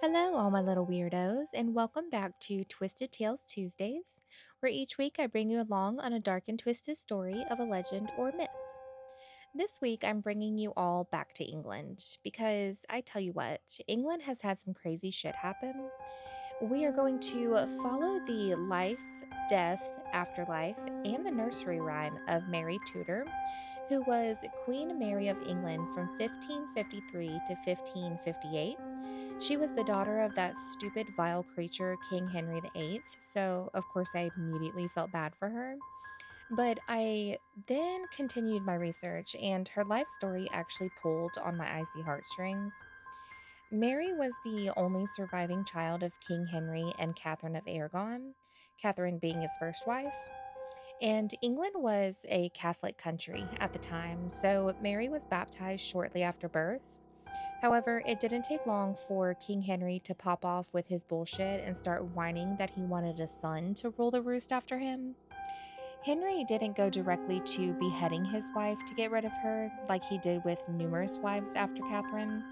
Hello, all my little weirdos, and welcome back to Twisted Tales Tuesdays, where each week I bring you along on a dark and twisted story of a legend or myth. This week I'm bringing you all back to England because I tell you what, England has had some crazy shit happen. We are going to follow the life, death, afterlife, and the nursery rhyme of Mary Tudor, who was Queen Mary of England from 1553 to 1558. She was the daughter of that stupid, vile creature, King Henry VIII, so of course I immediately felt bad for her. But I then continued my research, and her life story actually pulled on my icy heartstrings. Mary was the only surviving child of King Henry and Catherine of Aragon, Catherine being his first wife. And England was a Catholic country at the time, so Mary was baptized shortly after birth. However, it didn't take long for King Henry to pop off with his bullshit and start whining that he wanted a son to rule the roost after him. Henry didn't go directly to beheading his wife to get rid of her, like he did with numerous wives after Catherine.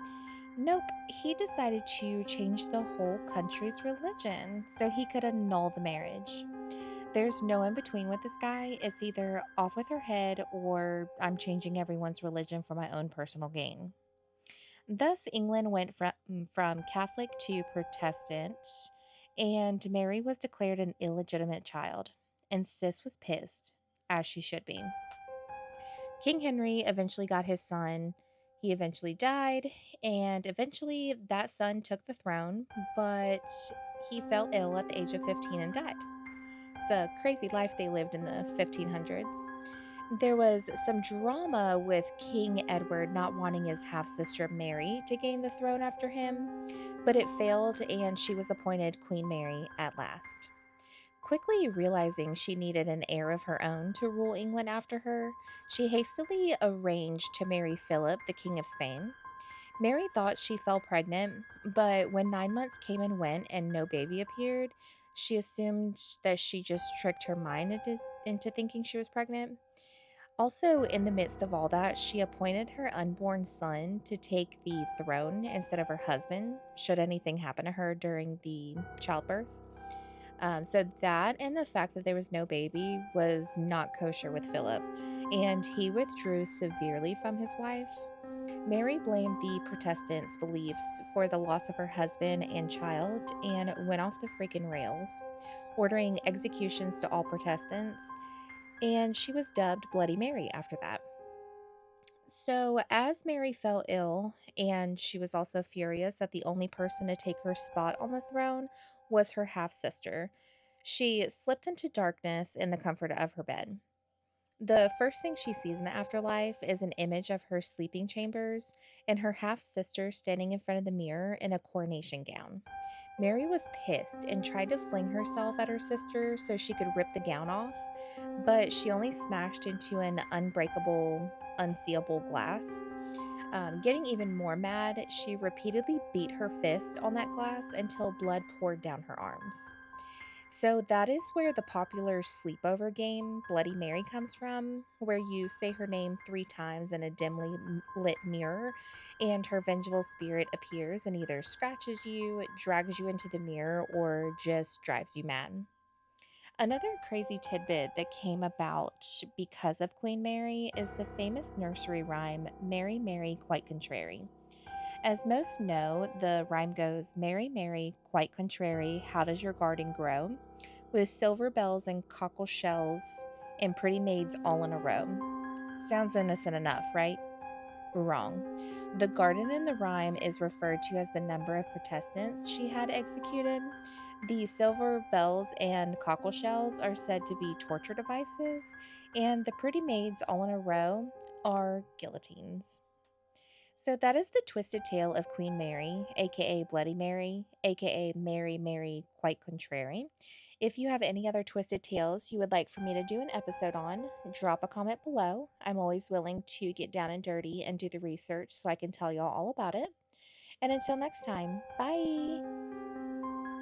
Nope, he decided to change the whole country's religion so he could annul the marriage. There's no in between with this guy. It's either off with her head or I'm changing everyone's religion for my own personal gain. Thus, England went from Catholic to Protestant, and Mary was declared an illegitimate child. And Sis was pissed, as she should be. King Henry eventually got his son. He eventually died, and eventually that son took the throne, but he fell ill at the age of 15 and died. It's a crazy life they lived in the 1500s. There was some drama with King Edward not wanting his half sister Mary to gain the throne after him, but it failed and she was appointed Queen Mary at last. Quickly realizing she needed an heir of her own to rule England after her, she hastily arranged to marry Philip, the King of Spain. Mary thought she fell pregnant, but when 9 months came and went and no baby appeared, she assumed that she just tricked her mind into thinking she was pregnant. Also, in the midst of all that, she appointed her unborn son to take the throne instead of her husband, should anything happen to her during the childbirth. So, that and the fact that there was no baby was not kosher with Philip, and he withdrew severely from his wife. Mary blamed the Protestants' beliefs for the loss of her husband and child and went off the freaking rails, ordering executions to all Protestants, and she was dubbed Bloody Mary after that. So, as Mary fell ill, and she was also furious that the only person to take her spot on the throne was her half sister, she slipped into darkness in the comfort of her bed. The first thing she sees in the afterlife is an image of her sleeping chambers and her half sister standing in front of the mirror in a coronation gown. Mary was pissed and tried to fling herself at her sister so she could rip the gown off, but she only smashed into an unbreakable, unseeable glass. Getting even more mad, she repeatedly beat her fist on that glass until blood poured down her arms. So that is where the popular sleepover game Bloody Mary comes from, where you say her name 3 times in a dimly lit mirror, and her vengeful spirit appears and either scratches you, drags you into the mirror, or just drives you mad. Another crazy tidbit that came about because of Queen Mary is the famous nursery rhyme, Mary, Mary, quite contrary. As most know, the rhyme goes, Mary, Mary, quite contrary, how does your garden grow? With silver bells and cockle shells and pretty maids all in a row. Sounds innocent enough, right? Wrong. The garden in the rhyme is referred to as the number of Protestants she had executed. The silver bells and cockle shells are said to be torture devices, and the pretty maids all in a row are guillotines. So that is the twisted tale of Queen Mary, aka Bloody Mary, aka Mary, Mary, quite contrary. If you have any other twisted tales you would like for me to do an episode on, drop a comment below. I'm always willing to get down and dirty and do the research so I can tell y'all all about it. And until next time, bye.